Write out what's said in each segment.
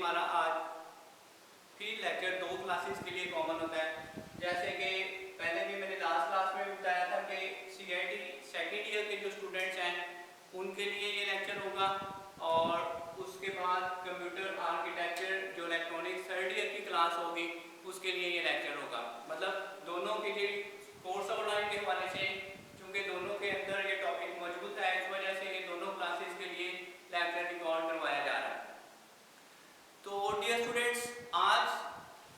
हमारा आज फिर लेक्चर 2 क्लासेस के लिए कॉमन होता है। जैसे कि पहले भी मैंने लास्ट क्लास में बताया था कि CIT सेकेंड ईयर के जो स्टूडेंट्स हैं उनके लिए ये लेक्चर होगा, और उसके बाद कंप्यूटर आर्किटेक्चर जो इलेक्ट्रॉनिक्स थर्ड ईयर की क्लास होगी उसके लिए ये लेक्चर होगा। मतलब दोनों के लिए कोर्स आउटलाइन के हवाले से, चूँकि दोनों के अंदर ये टॉपिक मौजूद है, इस वजह से ये दोनों क्लासेस के लिए लेक्चर रिकॉर्ड करवाया जा रहा है। तो डियर स्टूडेंट्स, आज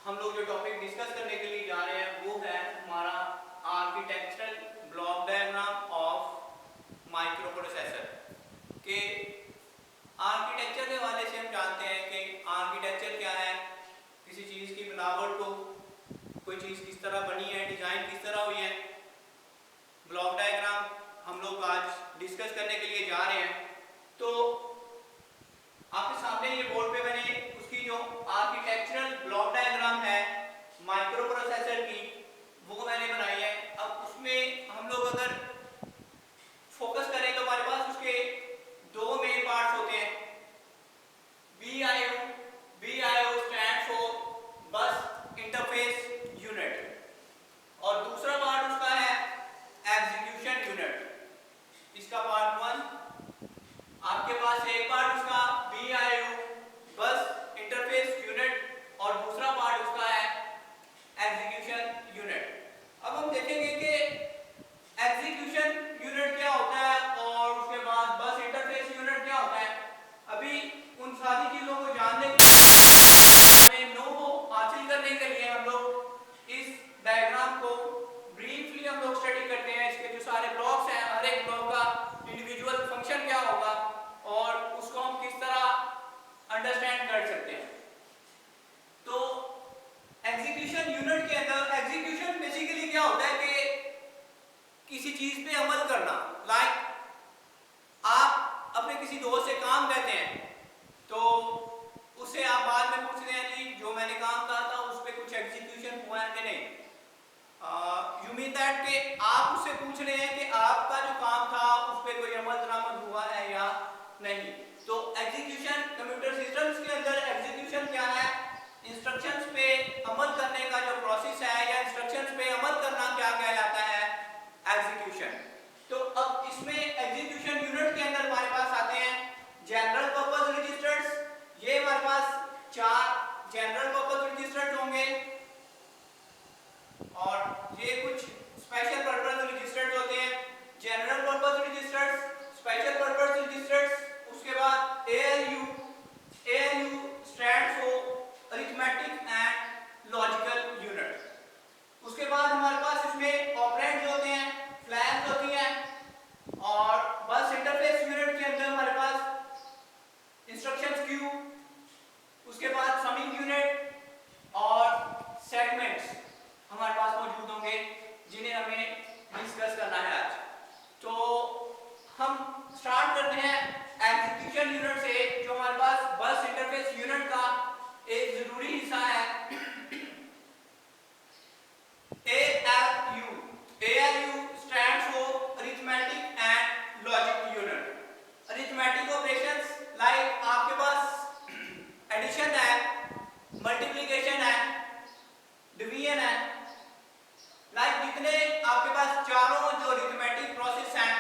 हम लोग जो टॉपिक डिस्कस करने के लिए जा रहे हैं वो है हमारा architectural block diagram of micro processor. के आर्किटेक्चर के हवाले से हम जानते हैं कि आर्किटेक्चर क्या है, किसी चीज़ की बनावट को, कोई चीज़ किस तरह बनी है, डिज़ाइन किस तरह हुई है। ब्लॉक डायग्राम हम लोग आज डिस्कस करने के लिए जा रहे हैं। तो आपके सामने ये बोर्ड पे मैंने उसकी जो आर्किटेक्चरल ब्लॉक डायग्राम है माइक्रो प्रोसेसर की, वो मैंने बनाई है। अब उसमें हम लोग अगर फोकस करें तो हमारे पास उसके दो मेन पार्ट्स होते हैं। BIO स्टैंड फॉर बस इंटरफेस यूनिट, और दूसरा पार्ट उसका है एग्जीक्यूशन यूनिट। इसका पार्ट 1, आपके पास एक पार्ट उसका BIO बस इंटरफेस यूनिट और दूसरा पार्ट उसका है एग्जीक्यूशन यूनिट। अब हम देखेंगे कि एग्जीक्यूशन यूनिट क्या होता है और उसके बाद बस इंटरफेस यूनिट क्या होता है। अभी उन सारी चीजों को जानने में नो को हासिल करने के लिए हम लोग इस डायग्राम को ब्रीफली हम लोग स्टडी करते हैं। इसके जो सारे ब्लॉक्स हैं, हर एक ब्लॉक का इंडिविजुअल फंक्शन क्या होगा और उसको हम किस तरह अंडरस्टैंड कर सकते हैं। तो एग्जीक्यूशन यूनिट के अंदर एग्जीक्यूशन बेसिकली क्या होता है कि किसी चीज पे अमल करना। लाइक आप अपने किसी दोस्त से काम कहते हैं तो उससे आप बाद में पूछते हैं जी जो मैंने काम कहा था उस पर कुछ एग्जीक्यूशन हुआ है कि नहीं। यू मीन दैट कि आप उससे पूछ रहे हैं कि आपका जो काम था उस पर कोई अमल दरामद हुआ है या नहीं। तो एग्जीक्यूशन कंप्यूटर सिस्टम्स के अंदर एग्जीक्यूशन क्या है, इंस्ट्रक्शंस पे अमल करने का जो प्रोसेस है या इंस्ट्रक्शंस पे अमल करना क्या कहलाता है, एग्जीक्यूशन। तो अब इसमें एग्जीक्यूशन यूनिट के अंदर हमारे पास आते हैं जनरल पर्पस रजिस्टर्स। ये हमारे पास 4 जनरल पर्पस रजिस्टर्स होंगे और ये कुछ स्पेशल पर्पस रजिस्टर्स होते हैं। General purpose registers, special purpose registers, उसके बाद ALU stand for arithmetic and logical unit. उसके बाद हमारे पास इसमें ऑपरेंड्स होते हैं, फ्लैग्स होती हैं, और बस इंटरफेस यूनिट के अंदर हमारे पास इंस्ट्रक्शंस क्यू, उसके बाद समिंग यूनिट और सेगमेंट्स हमारे पास मौजूद होंगे जिन्हें हमें डिस्कस करना है आज। तो हम स्टार्ट करते हैं एग्जीक्यूशन यूनिट से, जो हमारे पास बस इंटरफेस यूनिट का एक जरूरी हिस्सा है। ALU stand for arithmetic and logic unit. Arithmetic operations like आपके पास एडिशन है, मल्टीप्लिकेशन है, डिवीजन है, लाइक जितने आपके पास चारों जो अरिथमेटिक प्रोसेस हैं,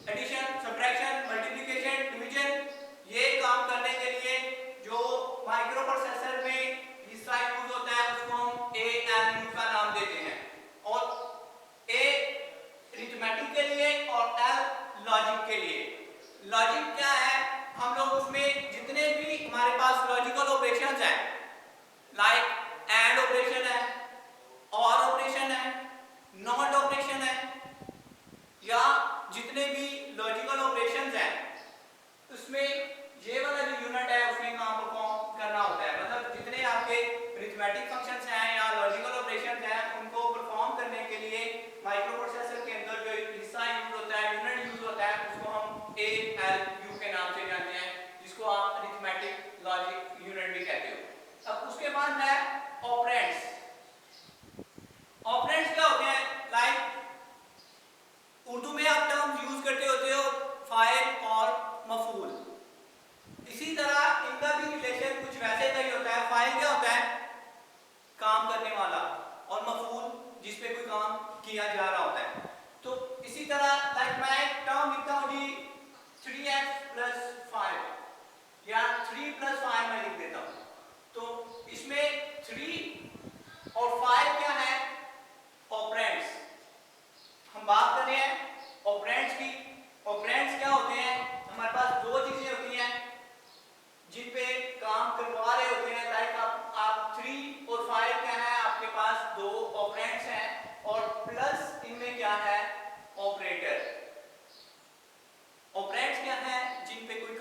एडिशन, सब्ट्रैक्शन, मल्टीप्लिकेशन, डिवीजन, ये काम करने के लिए जो माइक्रो प्रोसेसर में हिस्सा यूज होता है उसको हम ALU का नाम देते हैं। और A अरिथमेटिक के लिए और L लॉजिक के लिए। लॉजिक क्या है, हम लोग उसमें जितने भी हमारे पास लॉजिकल ऑपरेशंस हैं, लाइक एंड ऑपरेशन है, और ऑपरेशन है, नॉट ऑपरेशन है, या जितने भी लॉजिकल ऑपरेशंस हैं उसमें ये वाला जो यूनिट है उसमें काम परफॉर्म करना होता है। मतलब जितने आपके अरिथमेटिक फंक्शंस हैं या लॉजिकल ऑपरेशंस हैं उनको परफॉर्म करने के लिए माइक्रो प्रोसेसर के अंदर जो हिस्सा यूज होता है, यूनिट यूज होता है, उसको हम ALU के नाम से जानते हैं, जिसको आप अरिथमेटिक लॉजिक यूनिट भी कहते हो। अब उसके बाद है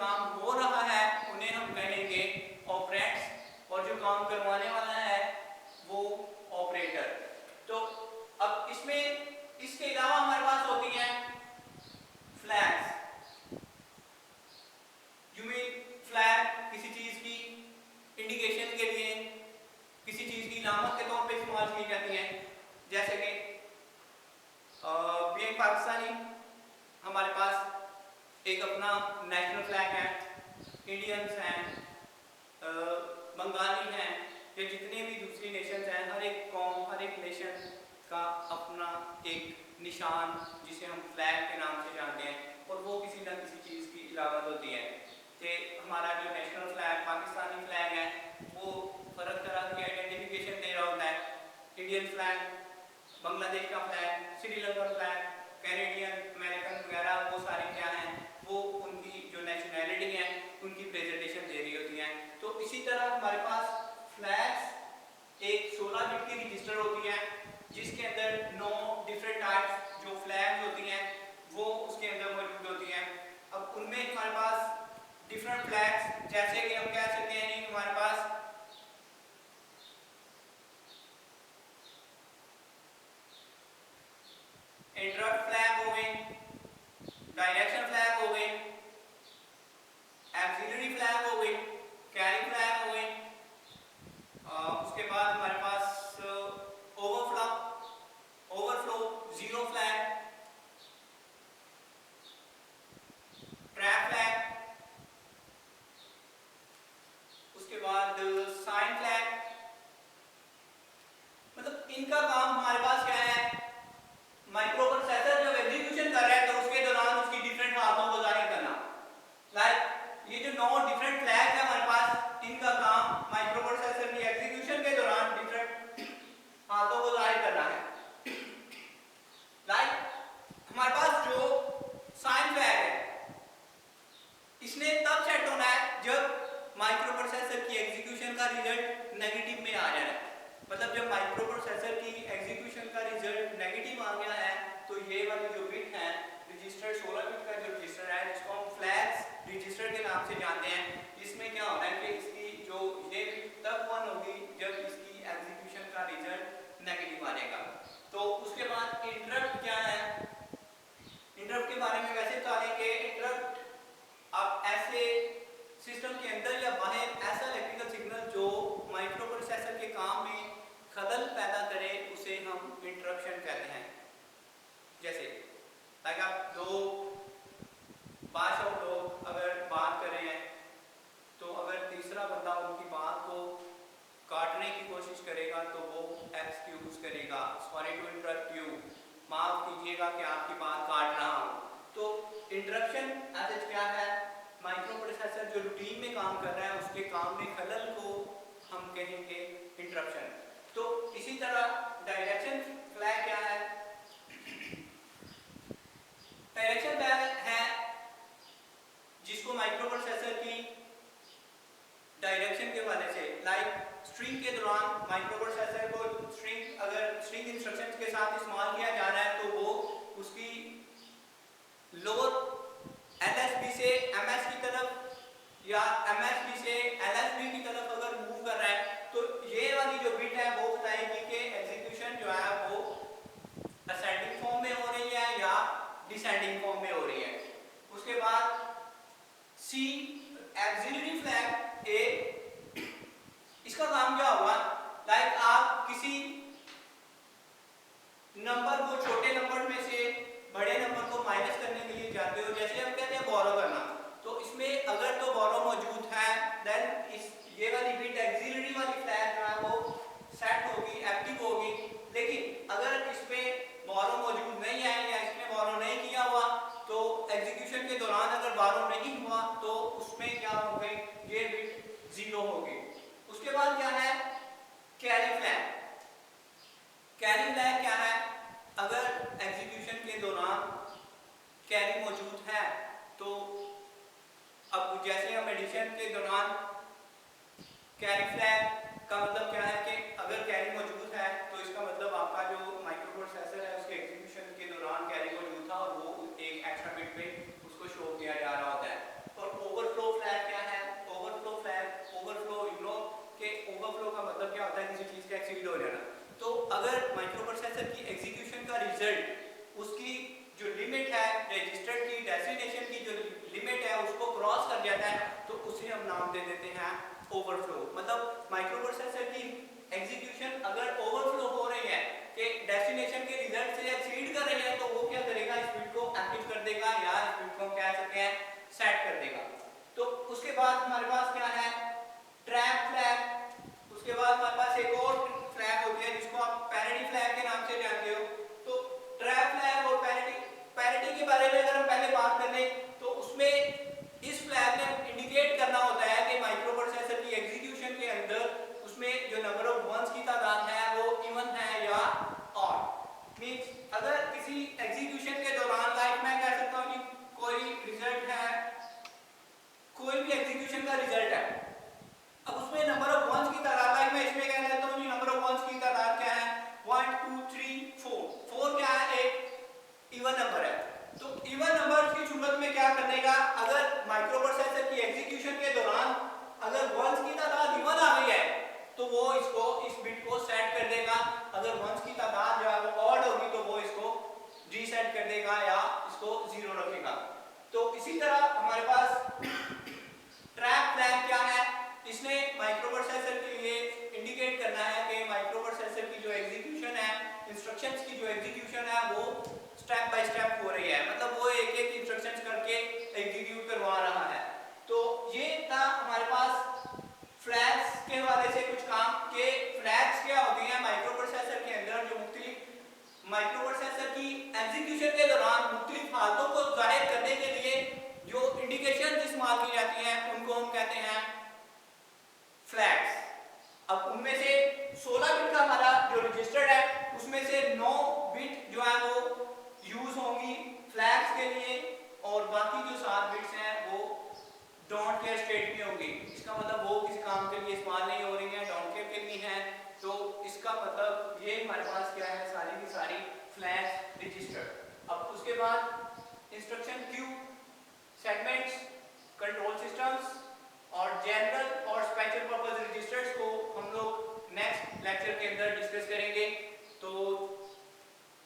काम हो रहा है उन्हें हम कहेंगे ऑपरेंड्स, और जो काम करवाने वाला है वो ऑपरेटर। तो अब इसमें इसके अलावा हमारे पास होती हैं फ्लैग्स। यू मीन फ्लैग किसी चीज की इंडिकेशन के लिए, किसी चीज की अलामत के तौर पे इस्तेमाल की जाती है। जैसे कि बीइंग पाकिस्तानी हमारे पास एक अपना नेशनल फ्लैग है, इंडियंस हैं, बंगाली हैं, या जितने भी दूसरी नेशंस हैं, हर एक कौम हर एक नेशन का अपना एक निशान जिसे हम फ्लैग के नाम से जानते हैं, और वो किसी न किसी चीज़ की इलावत होती है। कि हमारा जो नेशनल फ्लैग पाकिस्तानी फ्लैग है वो फर्क तरह की आइडेंटिफिकेशन दे रहा होता है। इंडियन फ्लैग, बांग्लादेश का flag, Sri Lanka flag, Canadian, American वगैरह, वो सारे क्या हैं, वो उनकी जो नेशनैलिटी है उनकी प्रेजेंटेशन दे रही होती हैं। तो इसी तरह हमारे पास फ्लैग्स एक 16 बिट की रजिस्टर होती है जिसके अंदर 9 डिफरेंट टाइप्स जो फ्लैग्स होती हैं वो उसके अंदर मौजूद होती हैं। अब उनमें हमारे पास डिफरेंट फ्लैग्स, जैसे कि हम कह सकते हैं कि हमारे पास इंटरप्ट फ्लैग हो गए, डायरेक्शन फ्लैग हो गए, एक्सिलरी फ्लैग हो गई, कैरी फ्लैग हो गई, उसके बाद हमारे पास overflow, zero flag, trap flag, उसके बाद साइन फ्लैग। मतलब इनका काम हमारे पास क्या है, माइक्रो प्रोसेसर जब एग्जीक्यूशन कर रहा है तो उसके दौरान उसकी डिफरेंट हालतों को जाहिर करना। लाइक ये जो 9 डिफरेंट फ्लैग है हमारे पास, इनका काम माइक्रो प्रोसेसर की एग्जीक्यूशन के दौरान डिफरेंट हालतों को जाहिर करना है। लाइक हमारे पास जो साइन फ्लैग है इसने तब सेट होना है जब माइक्रो प्रोसेसर की एग्जीक्यूशन का रिजल्ट नेगेटिव में आ जाए। मतलब जब माइक्रो प्रोसेसर की एग्जीक्यूशन का रिजल्ट नेगेटिव आ गया है तो ये वाली जो बिट है रजिस्टर 16 बिट का जो रजिस्टर है जिसको हम फ्लैग्स रजिस्टर के नाम से जानते हैं, इसमें क्या होना है कि इसकी जो ये बिट तब 1 होगी जब इसकी एग्जीक्यूशन का रिजल्ट नेगेटिव आ जाएगा। तो उसके बाद इंटरप्ट क्या है, इंटरप्ट के बारे में वैसे जानेंगे। इंटरप्ट आप ऐसे सिस्टम के अंदर या बाहर ऐसा इलेक्ट्रिकल सिग्नल जो माइक्रो प्रोसेसर के काम में खलल पैदा करे उसे हम इंटरप्शन कहते हैं। जैसे लाइक आप दो बादशाह लोग अगर बात कर रहे हैं तो अगर तीसरा बंदा उनकी बात को काटने की कोशिश करेगा तो वो एक्सक्यूज करेगा, सॉरी टू इंटरप्ट यू, माफ कीजिएगा कि आपकी बात काट रहा हूँ। तो इंटरप्शन ऐसे क्या है, माइक्रो प्रोसेसर जो रूटीन में काम कर रहा है उसके काम में खलल को हम कहेंगे इंटरप्शन। तो इसी तरह डायरेक्शन फ्लैग क्या है, डायरेक्शन फ्लैग है जिसको माइक्रो प्रोसेसर की डायरेक्शन के वाले से, लाइक स्ट्रिंग के दौरान माइक्रो प्रोसेसर को स्ट्रिंग अगर स्ट्रिंग इंस्ट्रक्शंस के साथ इस्तेमाल किया जा रहा है तो वो उसकी लोअर LSB से MS की तरफ या MSB से LSB की तरफ अगर मूव कर रहा है तो ये वाली जो बिट है वो बताएगी कि एग्जीक्यूशन जो है वो असेंडिंग फॉर्म में हो रही है या डिसेंडिंग फॉर्म में हो रही है। उसके बाद C एक्सिलरी फ्लैग A, इसका काम क्या होगा, लाइक आप किसी नंबर को छोटे नंबर में से बड़े नंबर को माइनस करने के लिए जाते हो, जैसे हम कहते हैं बोरो करना, तो इसमें अगर तो बोरो मौजूद है देन इस ये वाली बिट एक्सिलरी वाली फ्लैग जो है वो सेट होगी, एक्टिव होगी। लेकिन अगर इसमें बोरो मौजूद नहीं है या इसमें बोरो नहीं किया हुआ तो एग्जीक्यूशन के दौरान अगर बोरो नहीं हुआ तो उसमें क्या होगी, ये बिट 0 होगी। उसके बाद क्या है कैरी फ्लैग। कैरी फ्लैग क्या है, अगर एग्जीक्यूशन के दौरान कैरी मौजूद है तो अब जैसे हम एडिशन के दौरान कैरी फ्लैग का मतलब क्या है कि अगर कैरी मौजूद है तो इसका मतलब आपका जो माइक्रो प्रोसेसर है उसके एग्जीक्यूशन के दौरान कैरी मौजूद था और वो एक एक्स्ट्रा बिट पे उसको शो किया जा रहा होता है। और ओवरफ्लो सेट कर देगा। तो उसके बाद हमारे पास क्या है, ट्रैप फ्लैग। उसके बाद हमारे पास एक और फ्लैग होती है जिसको आप पैरिटी फ्लैग के नाम से जानते हो। तो ट्रैप फ्लैग और पैरिटी के बारे में अगर हम पहले बात कर लें तो उसमें इस फ्लैग ने इंडिकेट करना होता है कि माइक्रो प्रोसेसर की एग्जीक्यूशन के अंदर उसमें जो नंबर ऑफ वंस की तादाद है वो इवन है या ऑड। मींस अगर किसी एग्जीक्यूशन के दौरान लाइक मैं कह सकता हूं कि कोई रिजल्ट है, कोई भी एग्जीक्यूशन का रिजल्ट है, अब उसमें नंबर ऑफ वंस की तादाद लाइक मैं इसमें कह देता हूं कि नंबर ऑफ वंस की तादाद क्या है 1 2 3 4। 4 क्या है, एक इवन नंबर है। तो इवन नंबर की सूरत में क्या करने का, अगर माइक्रो प्रोसेसर की एग्जीक्यूशन के दौरान अगर वंस की तादाद इवन आ गई है तो वो इसको इस बिट को सेट कर देगा। अगर वंस की तादाद जो है वो ऑड होगी तो वो इसको रीसेट कर देगा या इसको 0 रखेगा। तो इसी तरह हमारे पास ट्रैप फ्लैग क्या है, इसने माइक्रो प्रोसेसर के लिए इंडिकेट करना है कि माइक्रो प्रोसेसर की जो एग्जीक्यूशन है, इंस्ट्रक्शंस की जो एग्जीक्यूशन है वो स्टेप बाय स्टेप हो रही है, मतलब वो एक एक इंस्ट्रक्शंस करके एग्जीक्यूट करवा रहा है। तो ये था हमारे पास फ्लैग्स के हवाले से कुछ काम के। फ्लैग्स क्या होती हैं माइक्रो प्रोसेसर के अंदर, जो मुख्तलिफ माइक्रो प्रोसेसर की एग्जीक्यूशन के दौरान मुख्तलिफ हालतों को जाहिर करने के लिए जो इंडिकेशन इस्तेमाल की जाती हैं उनको हम कहते हैं फ्लैग्स। अब उनमें से 16 बिट का हमारा जो रजिस्टर्ड है उसमें से 9 बिट जो है वो यूज होंगी फ्लैग्स के लिए और बाकी जो 7 बिट्स हैं वो डोंट केयर स्टेट में होंगी। इसका मतलब वो किसी काम के लिए इस्तेमाल नहीं हो रही हैं, डोंट केयर के लिए हैं। तो इसका मतलब ये हमारे पास क्या है, सारी की सारी फ्लैग्स रजिस्टर्ड। अब उसके बाद instruction queue, segments, control systems और जनरल और स्पेशल पर्पस रजिस्टर्स को हम लोग नेक्स्ट लेक्चर के अंदर डिस्कस करेंगे। तो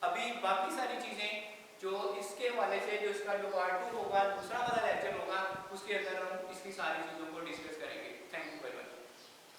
अभी बाकी सारी चीजें जो इसके हवाले से जो इसका जो पार्ट 2 होगा, दूसरा वाला लेक्चर होगा, उसके अंदर हम इसकी सारी चीजों को डिस्कस करेंगे।